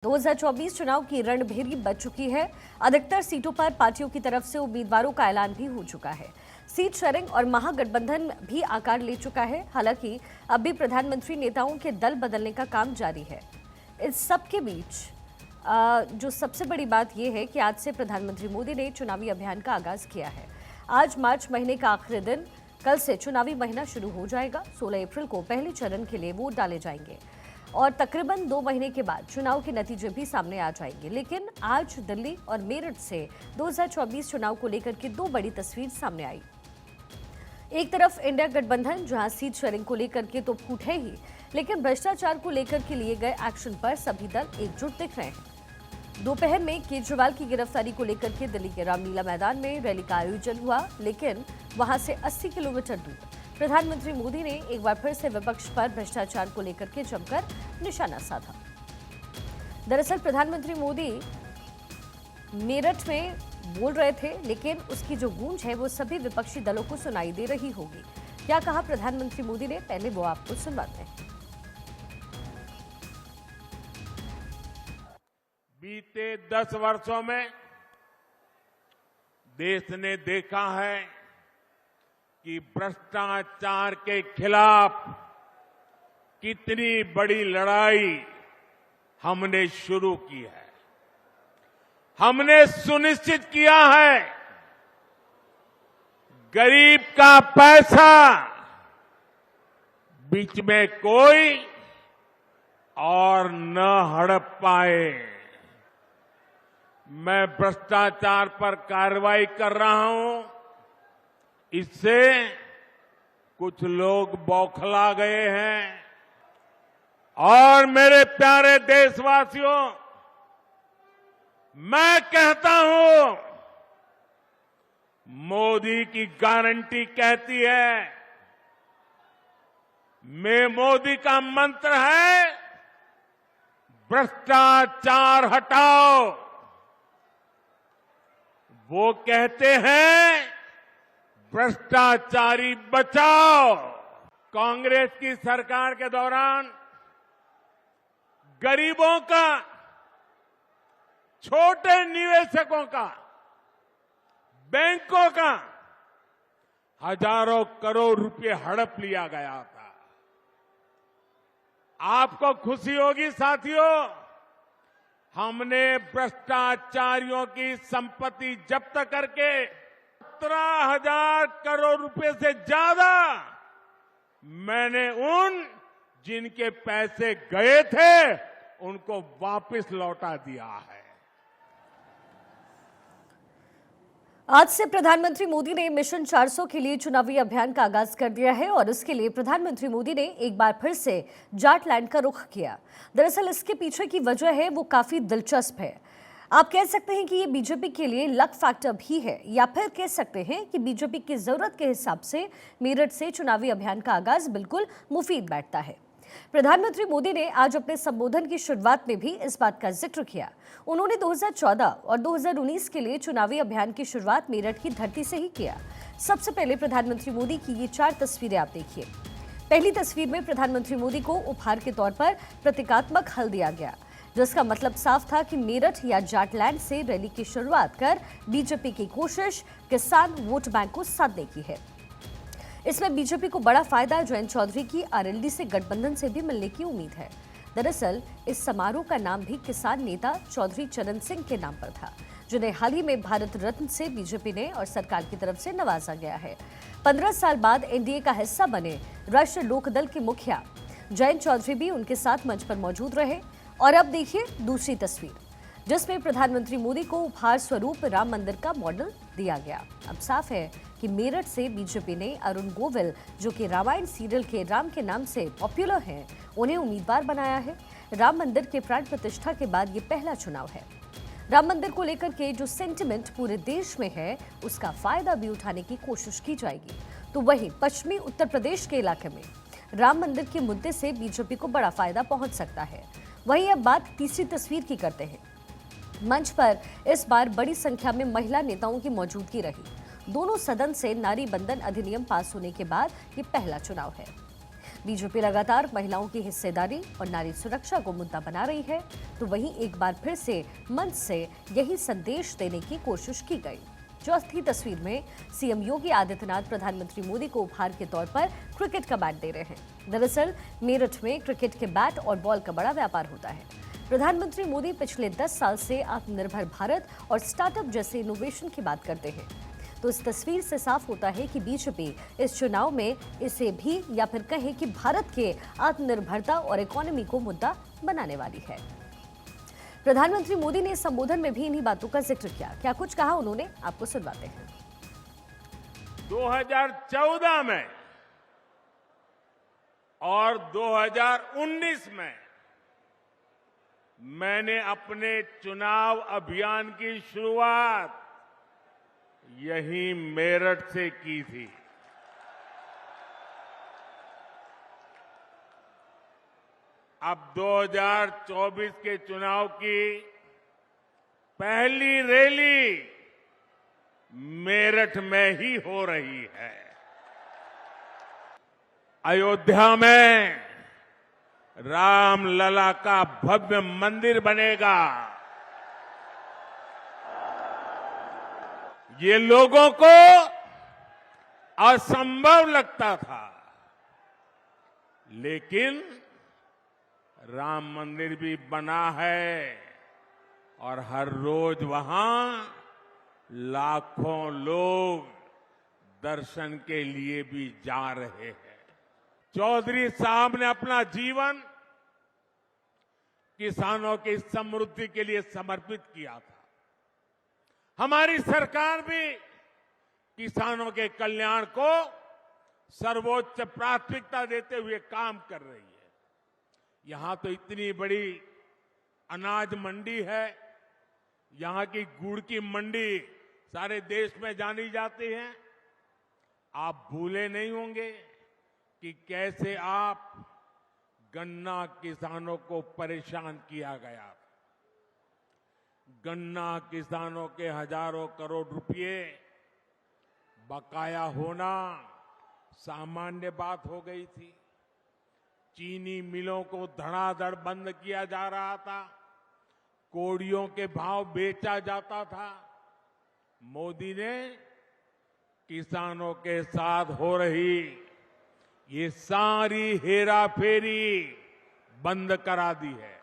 2024 चुनाव की रणभेरी बज चुकी है। अधिकतर सीटों पर पार्टियों की तरफ से उम्मीदवारों का ऐलान भी हो चुका है। सीट शेयरिंग और महागठबंधन भी आकार ले चुका है। हालांकि अब भी प्रधानमंत्री नेताओं के दल बदलने का काम जारी है। इस सब के बीच जो सबसे बड़ी बात यह है कि आज से प्रधानमंत्री मोदी ने चुनावी अभियान का आगाज किया है। आज मार्च महीने का आखिरी दिन, कल से चुनावी महीना शुरू हो जाएगा। 16 अप्रैल को पहले चरण के लिए वोट डाले जाएंगे और तकरीबन 2 महीने के बाद चुनाव के नतीजे भी सामने आ जाएंगे। लेकिन आज दिल्ली और मेरठ से 2024 चुनाव को लेकर के 2 बड़ी तस्वीर सामने आई। एक तरफ इंडिया गठबंधन, जहां सीट शेयरिंग को लेकर के तो फूट है ही, लेकिन भ्रष्टाचार को लेकर के लिए गए एक्शन पर सभी दल एकजुट दिख रहे हैं। दोपहर में केजरीवाल की गिरफ्तारी को लेकर के दिल्ली के रामलीला मैदान में रैली का आयोजन हुआ, लेकिन वहां से 80 किलोमीटर दूर प्रधानमंत्री मोदी ने एक बार फिर से विपक्ष पर भ्रष्टाचार को लेकर के जमकर निशाना साधा। दरअसल प्रधानमंत्री मोदी मेरठ में बोल रहे थे, लेकिन उसकी जो गूंज है वो सभी विपक्षी दलों को सुनाई दे रही होगी। क्या कहा प्रधानमंत्री मोदी ने, पहले वो आपको सुनवाते हैं। बीते 10 वर्षों में देश ने देखा है कि भ्रष्टाचार के खिलाफ कितनी बड़ी लड़ाई हमने शुरू की है। हमने सुनिश्चित किया है गरीब का पैसा बीच में कोई और न हड़प पाए। मैं भ्रष्टाचार पर कार्रवाई कर रहा हूं, इससे कुछ लोग बौखला गए हैं। और मेरे प्यारे देशवासियों, मैं कहता हूं, मोदी की गारंटी कहती है, मोदी का मंत्र है भ्रष्टाचार हटाओ। वो कहते हैं भ्रष्टाचारी बचाओ। कांग्रेस की सरकार के दौरान गरीबों का, छोटे निवेशकों का, बैंकों का हजारों करोड़ रुपए हड़प लिया गया था। आपको खुशी होगी साथियों, हमने भ्रष्टाचारियों की संपत्ति जब्त करके 17,000 करोड़ रुपए से ज्यादा मैंने उन जिनके पैसे गए थे उनको वापस लौटा दिया है। आज से प्रधानमंत्री मोदी ने मिशन 400 के लिए चुनावी अभियान का आगाज कर दिया है और इसके लिए प्रधानमंत्री मोदी ने एक बार फिर से जाटलैंड का रुख किया। दरअसल इसके पीछे की वजह है वो काफी दिलचस्प है। आप कह सकते हैं कि ये बीजेपी के लिए लक फैक्टर भी है, या फिर कह सकते हैं कि बीजेपी की जरूरत के हिसाब से मेरठ से चुनावी अभियान का आगाज बिल्कुल मुफीद बैठता है। प्रधानमंत्री मोदी ने आज अपने संबोधन की शुरुआत में भी इस बात का जिक्र किया। उन्होंने 2014 और 2019 के लिए चुनावी अभियान की शुरुआत मेरठ की धरती से ही किया। सबसे पहले प्रधानमंत्री मोदी की ये 4 तस्वीरें आप देखिए। पहली तस्वीर में प्रधानमंत्री मोदी को उपहार के तौर पर प्रतीकात्मक हल दिया गया, जिसका मतलब साफ था कि मेरठ या जाटलैंड से रैली की शुरुआत कर बीजेपी की कोशिश किसान वोट बैंक को साधने की है। इसमें बीजेपी को बड़ा फायदा जयंत चौधरी की आरएलडी से गठबंधन से भी मिलने की उम्मीद है। दरअसल इस समारोह का नाम भी किसान नेता चौधरी चरण सिंह के नाम पर था, जिन्हें हाल ही में भारत रत्न से बीजेपी ने और सरकार की तरफ से नवाजा गया है। 15 साल बाद एनडीए का हिस्सा बने राष्ट्रीय लोकदल के मुखिया जयंत चौधरी भी उनके साथ मंच पर मौजूद रहे। और अब देखिए दूसरी तस्वीर, जिसमें प्रधानमंत्री मोदी को उपहार स्वरूप राम मंदिर का मॉडल दिया गया। अब साफ है कि मेरठ से बीजेपी ने अरुण गोविल, जो कि रामायण सीरियल के राम के नाम से पॉपुलर हैं, उन्हें उम्मीदवार बनाया है। राम मंदिर के प्राण प्रतिष्ठा के बाद ये पहला चुनाव है। राम मंदिर को लेकर के जो सेंटिमेंट पूरे देश में है, उसका फायदा भी उठाने की कोशिश की जाएगी। तो वहीं पश्चिमी उत्तर प्रदेश के इलाके में राम मंदिर के मुद्दे से बीजेपी को बड़ा फायदा पहुंच सकता है। वहीं अब बात तीसरी तस्वीर की करते हैं। मंच पर इस बार बड़ी संख्या में महिला नेताओं की मौजूदगी रही। दोनों सदन से नारी बंधन अधिनियम पास होने के बाद ये पहला चुनाव है। बीजेपी लगातार महिलाओं की हिस्सेदारी और नारी सुरक्षा को मुद्दा बना रही है, तो वहीं एक बार फिर से मंच से यही संदेश देने की कोशिश की गई। चौथी तस्वीर में सीएम योगी आदित्यनाथ प्रधानमंत्री मोदी को उपहार के तौर पर क्रिकेट का बैट दे रहे हैं। दरअसल मेरठ में क्रिकेट के बैट और बॉल का बड़ा व्यापार होता है। प्रधानमंत्री मोदी पिछले 10 साल से आत्मनिर्भर भारत और स्टार्टअप जैसे इनोवेशन की बात करते हैं, तो इस तस्वीर से साफ होता है कि बीजेपी इस चुनाव में इसे भी या फिर कहें कि भारत के आत्मनिर्भरता और इकोनॉमी को मुद्दा बनाने वाली है। प्रधानमंत्री मोदी ने संबोधन में भी इन्हीं बातों का जिक्र किया। क्या कुछ कहा उन्होंने, आपको सुनवाते हैं। 2014 में और 2019 में मैंने अपने चुनाव अभियान की शुरुआत यही मेरठ से की थी। अब 2024 के चुनाव की पहली रैली मेरठ में ही हो रही है। अयोध्या में रामलला का भव्य मंदिर बनेगा। ये लोगों को असंभव लगता था, लेकिन राम मंदिर भी बना है और हर रोज वहां लाखों लोग दर्शन के लिए भी जा रहे हैं। चौधरी साहब ने अपना जीवन किसानों की समृद्धि के लिए समर्पित किया था। हमारी सरकार भी किसानों के कल्याण को सर्वोच्च प्राथमिकता देते हुए काम कर रही है। यहां तो इतनी बड़ी अनाज मंडी है, यहां की गुड़ की मंडी सारे देश में जानी जाती है। आप भूले नहीं होंगे कि कैसे आप गन्ना किसानों को परेशान किया गया। गन्ना किसानों के हजारों करोड़ रुपए बकाया होना सामान्य बात हो गई थी। चीनी मिलों को धड़ाधड़ बंद किया जा रहा था, कोड़ियों के भाव बेचा जाता था। मोदी ने किसानों के साथ हो रही ये सारी हेराफेरी बंद करा दी है।